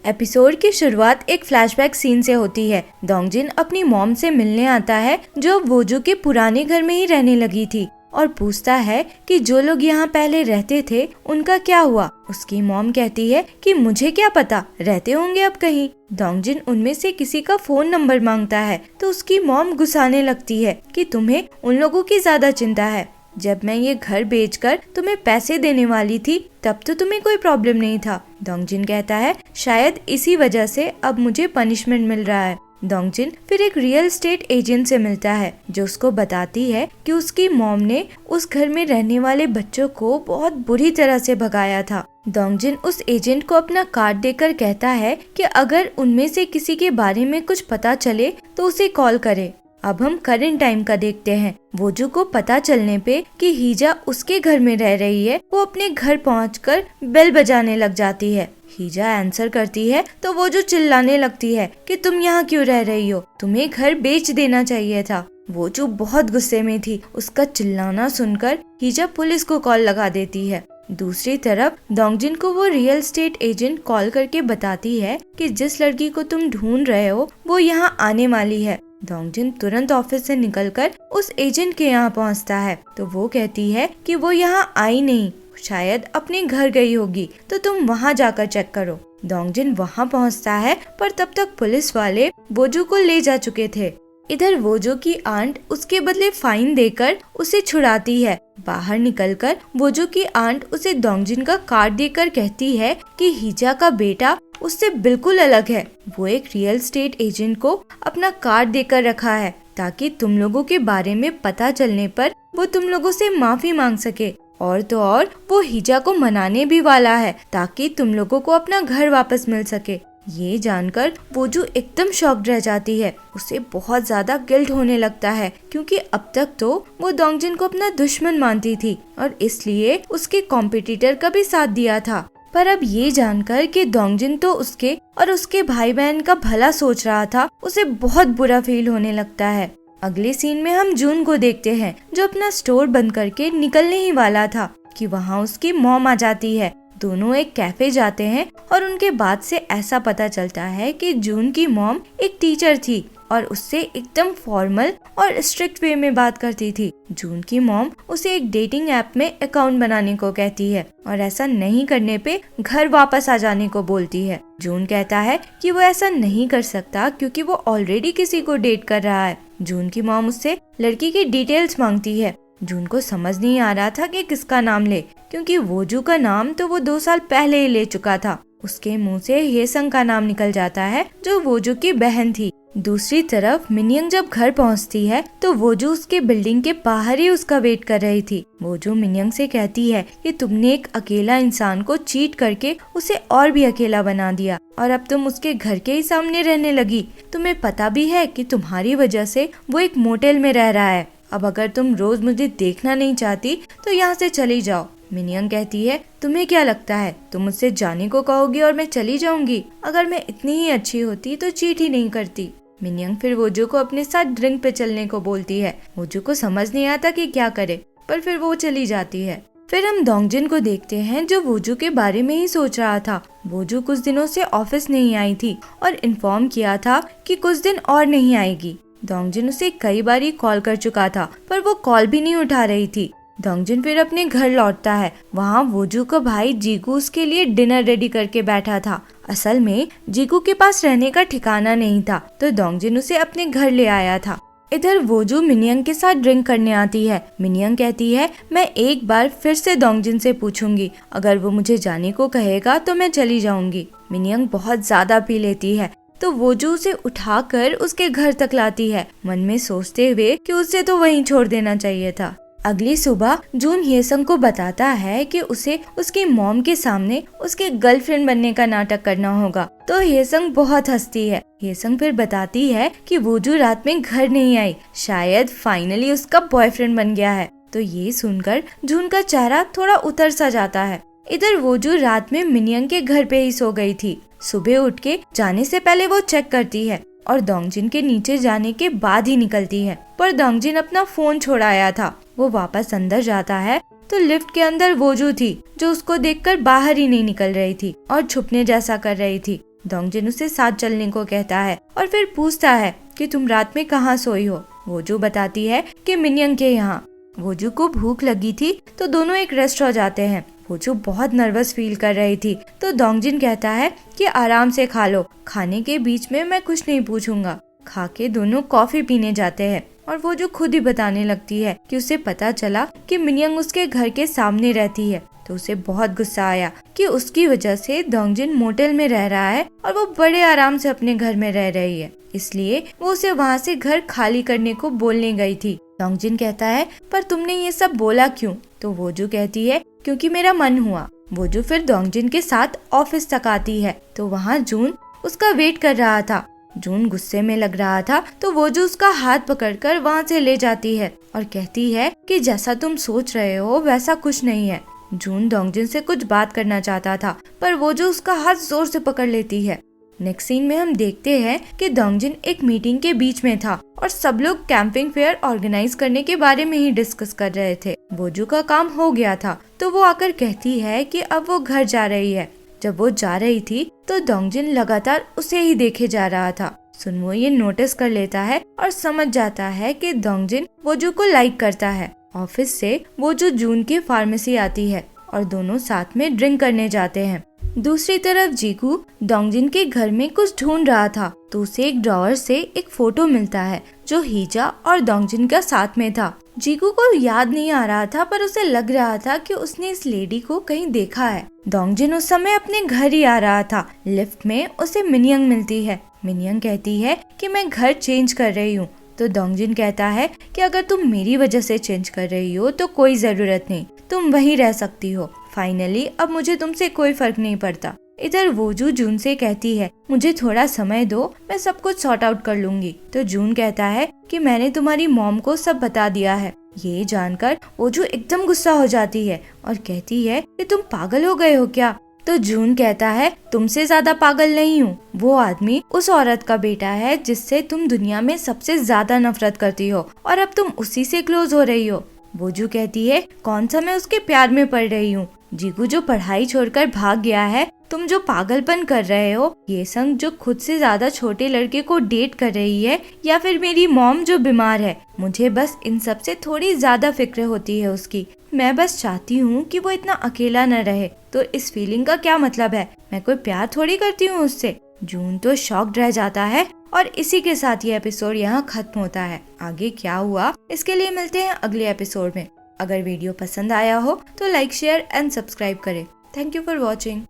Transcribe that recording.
Episode की शुरुआत एक फ्लैशबैक सीन से होती है। डोंगजिन अपनी मॉम से मिलने आता है जो वोजू के पुराने घर में ही रहने लगी थी और पूछता है कि जो लोग यहाँ पहले रहते थे उनका क्या हुआ। उसकी मॉम कहती है कि मुझे क्या पता, रहते होंगे अब कहीं। डोंगजिन उनमें से किसी का फोन नंबर मांगता है तो उसकी मॉम गुस्साने लगती है कि तुम्हें उन लोगों की ज्यादा चिंता है। जब मैं ये घर बेचकर तुम्हें पैसे देने वाली थी तब तो तुम्हें कोई प्रॉब्लम नहीं था। डोंगजिन कहता है शायद इसी वजह से अब मुझे पनिशमेंट मिल रहा है। डोंगजिन फिर एक रियल एस्टेट एजेंट से मिलता है जो उसको बताती है कि उसकी मॉम ने उस घर में रहने वाले बच्चों को बहुत बुरी तरह से भगाया था। डोंगजिन उस एजेंट को अपना कार्ड देकर कहता है कि अगर उनमें से किसी के बारे में कुछ पता चले तो उसे कॉल करे। अब हम करंट टाइम का देखते हैं। वोजू को पता चलने पे कि हीजा उसके घर में रह रही है, वो अपने घर पहुंचकर बेल बजाने लग जाती है। हीजा आंसर करती है तो वोजू चिल्लाने लगती है कि तुम यहाँ क्यों रह रही हो, तुम्हें घर बेच देना चाहिए था। वोजू बहुत गुस्से में थी। उसका चिल्लाना सुनकर हीजा पुलिस को कॉल लगा देती है। दूसरी तरफ डोंगजिन को वो रियल एस्टेट एजेंट कॉल करके बताती है कि जिस लड़की को तुम ढूंढ रहे हो वो यहाँ आने वाली है। डोंगजिन तुरंत ऑफिस से निकलकर उस एजेंट के यहाँ पहुँचता है तो वो कहती है कि वो यहाँ आई नहीं, शायद अपने घर गई होगी, तो तुम वहाँ जाकर चेक करो। डोंगजिन वहाँ पहुँचता है पर तब तक पुलिस वाले वोजू को ले जा चुके थे। इधर वोजू की आंट उसके बदले फाइन देकर उसे छुड़ाती है। बाहर निकलकर वोजू की आंट उसे डोंगजिन का कार्ड देकर कहती है कि हीजा का बेटा उससे बिल्कुल अलग है। वो एक रियल एस्टेट एजेंट को अपना कार्ड देकर रखा है ताकि तुम लोगों के बारे में पता चलने पर वो तुम लोगों से माफी मांग सके। और तो और वो हीजा को मनाने भी वाला है ताकि तुम लोगों को अपना घर वापस मिल सके। ये जानकर वोजू एकदम शॉक्ड रह जाती है। उसे बहुत ज्यादा गिल्ट होने लगता है क्योंकि अब तक तो वो डोंगजिन को अपना दुश्मन मानती थी और इसलिए उसके कॉम्पिटिटर का भी साथ दिया था। पर अब ये जानकर कि डोंगजिन तो उसके और उसके भाई बहन का भला सोच रहा था, उसे बहुत बुरा फील होने लगता है। अगले सीन में हम जून को देखते हैं जो अपना स्टोर बंद करके निकलने ही वाला था कि वहाँ उसकी मॉम आ जाती है। दोनों एक कैफे जाते हैं और उनके बाद से ऐसा पता चलता है कि जून की मॉम एक टीचर थी और उससे एकदम फॉर्मल और स्ट्रिक्ट वे में बात करती थी। जून की मॉम उसे एक डेटिंग ऐप में अकाउंट बनाने को कहती है और ऐसा नहीं करने पे घर वापस आ जाने को बोलती है। जून कहता है कि वो ऐसा नहीं कर सकता क्योंकि वो ऑलरेडी किसी को डेट कर रहा है। जून की मॉम उससे लड़की की डिटेल्स मांगती है। जून को समझ नहीं आ रहा था कि किसका नाम ले क्योंकि वोजू का नाम तो वो 2 साल पहले ही ले चुका था। उसके मुंह से हेसंग का नाम निकल जाता है जो वोजू की बहन थी। दूसरी तरफ मिनियंग जब घर पहुंचती है तो वोजू उसके बिल्डिंग के बाहर ही उसका वेट कर रही थी। वोजू मिनियंग से कहती है कि तुमने एक अकेला इंसान को चीट करके उसे और भी अकेला बना दिया और अब तुम उसके घर के ही सामने रहने लगी। तुम्हें पता भी है कि तुम्हारी वजह से वो एक मोटेल में रह रहा है। अब अगर तुम रोज मुझे देखना नहीं चाहती तो यहाँ से चली जाओ। मिनियंग कहती है तुम्हें क्या लगता है तुम मुझसे जाने को कहोगी और मैं चली जाऊंगी? अगर मैं इतनी ही अच्छी होती तो चीट ही नहीं करती। मिनियंग फिर वोजू को अपने साथ ड्रिंक पे चलने को बोलती है। वोजू को समझ नहीं आता कि क्या करे पर फिर वो चली जाती है। फिर हम डोंगजिन को देखते हैं जो वोजू के बारे में ही सोच रहा था। वोजू कुछ दिनों से ऑफिस नहीं आई थी और इन्फॉर्म किया था कि कुछ दिन और नहीं आएगी। डोंगजिन उसे कई बार कॉल कर चुका था पर वो कॉल भी नहीं उठा रही थी। डोंगजिन फिर अपने घर लौटता है। वहाँ वोजू का भाई जीगू उसके लिए डिनर रेडी करके बैठा था। असल में जीगू के पास रहने का ठिकाना नहीं था तो डोंगजिन उसे अपने घर ले आया था। इधर वोजू मिनियंग के साथ ड्रिंक करने आती है। मिनियंग कहती है मैं एक बार फिर से डोंगजिन से पूछूंगी, अगर वो मुझे जाने को कहेगा तो मैं चली जाऊंगी। मिनियंग बहुत ज्यादा पी लेती है तो वोजू उसे उठाकर उसके घर तक लाती है, मन में सोचते हुए कि उसे तो वहीं छोड़ देना चाहिए था। अगली सुबह जून हेसंग को बताता है कि उसे उसकी मॉम के सामने उसके गर्लफ्रेंड बनने का नाटक करना होगा तो हेसंग बहुत हंसती है। हेसंग फिर बताती है कि वोजू रात में घर नहीं आई, शायद फाइनली उसका बॉयफ्रेंड बन गया है। तो ये सुनकर जून का चेहरा थोड़ा उतर सा जाता है। इधर वोजू रात में मिनियंग के घर पे ही सो गई थी। सुबह उठ के जाने से पहले वो चेक करती है और डोंगजिन के नीचे जाने के बाद ही निकलती है पर डोंगजिन अपना फोन छोड़ाया था। वो वापस अंदर जाता है तो लिफ्ट के अंदर वोजू थी जो उसको देखकर बाहर ही नहीं निकल रही थी और छुपने जैसा कर रही थी। डोंगजिन उसे साथ चलने को कहता है और फिर पूछता है कि तुम रात में कहाँ सोई हो। वोजू बताती है कि मिनयंग के यहाँ। वोजू को भूख लगी थी तो दोनों एक रेस्टोरेंट जाते हैं। वोजू बहुत नर्वस फील कर रही थी तो डोंगजिन कहता है कि आराम से खा लो, खाने के बीच में मैं कुछ नहीं पूछूंगा। खा के दोनों कॉफी पीने जाते हैं और वो जो खुद ही बताने लगती है कि उसे पता चला कि मिनयंग उसके घर के सामने रहती है। तो उसे बहुत गुस्सा आया कि उसकी वजह से डोंगजिन मोटेल में रह रहा है और वो बड़े आराम से अपने घर में रह रही है, इसलिए वो उसे वहाँ से घर खाली करने को बोलने गई थी। डोंगजिन कहता है पर तुमने ये सब बोला क्यों? तो वोजू कहती है क्योंकि मेरा मन हुआ। वोजू फिर डोंगजिन के साथ ऑफिस तक आती है तो वहाँ जून उसका वेट कर रहा था। जून गुस्से में लग रहा था तो वोजू उसका हाथ पकड़कर वहाँ से ले जाती है और कहती है कि जैसा तुम सोच रहे हो वैसा कुछ नहीं है। जून डोंगजिन से कुछ बात करना चाहता था पर वोजू उसका हाथ जोर से पकड़ लेती है। नेक्स्ट सीन में हम देखते हैं कि डोंगजिन एक मीटिंग के बीच में था और सब लोग कैंपिंग फेयर ऑर्गेनाइज करने के बारे में ही डिस्कस कर रहे थे। वोजू का काम हो गया था तो वो आकर कहती है कि अब वो घर जा रही है। जब वो जा रही थी तो डोंगजिन लगातार उसे ही देखे जा रहा था। सुनवो ये नोटिस कर लेता है और समझ जाता है कि डोंगजिन वोजू को लाइक करता है। ऑफिस से वोजू जून की फार्मेसी आती है और दोनों साथ में ड्रिंक करने जाते हैं। दूसरी तरफ जीकू डोंगजिन के घर में कुछ ढूंढ रहा था तो उसे एक ड्रॉअर से एक फोटो मिलता है जो हीजा और डोंगजिन का साथ में था। जीकू को याद नहीं आ रहा था पर उसे लग रहा था कि उसने इस लेडी को कहीं देखा है। डोंगजिन उस समय अपने घर ही आ रहा था। लिफ्ट में उसे मिनयंग मिलती है। मिनयंग कहती है कि मैं घर चेंज कर रही हूँ। तो डोंगजिन कहता है कि अगर तुम मेरी वजह से चेंज कर रही हो तो कोई जरूरत नहीं, तुम वहीं रह सकती हो। फाइनली अब मुझे तुमसे कोई फर्क नहीं पड़ता। इधर वोजू जून से कहती है मुझे थोड़ा समय दो, मैं सब कुछ सॉर्ट आउट कर लूंगी। तो जून कहता है कि मैंने तुम्हारी मॉम को सब बता दिया है। ये जानकर वोजू एकदम गुस्सा हो जाती है और कहती है कि तुम पागल हो गए हो क्या? तो जून कहता है तुमसे ज्यादा पागल नहीं हूँ। वो आदमी उस औरत का बेटा है जिससे तुम दुनिया में सबसे ज्यादा नफरत करती हो और अब तुम उसी से क्लोज हो रही हो। वोजू कहती है कौन सा मैं उसके प्यार में पड़ रही हूँ? जीकू जो पढ़ाई छोड़कर भाग गया है, तुम जो पागलपन कर रहे हो, ये संग जो खुद से ज्यादा छोटे लड़के को डेट कर रही है, या फिर मेरी मॉम जो बीमार है, मुझे बस इन सब से थोड़ी ज्यादा फिक्र होती है उसकी। मैं बस चाहती हूँ कि वो इतना अकेला न रहे। तो इस फीलिंग का क्या मतलब है? मैं कोई प्यार थोड़ी करती हूँ उससे। जून तो शॉक्ड रह जाता है और इसी के साथ ये एपिसोड यहाँ खत्म होता है। आगे क्या हुआ इसके लिए मिलते हैं अगले एपिसोड में। अगर वीडियो पसंद आया हो तो लाइक, शेयर एंड सब्सक्राइब करें। Thank you for watching.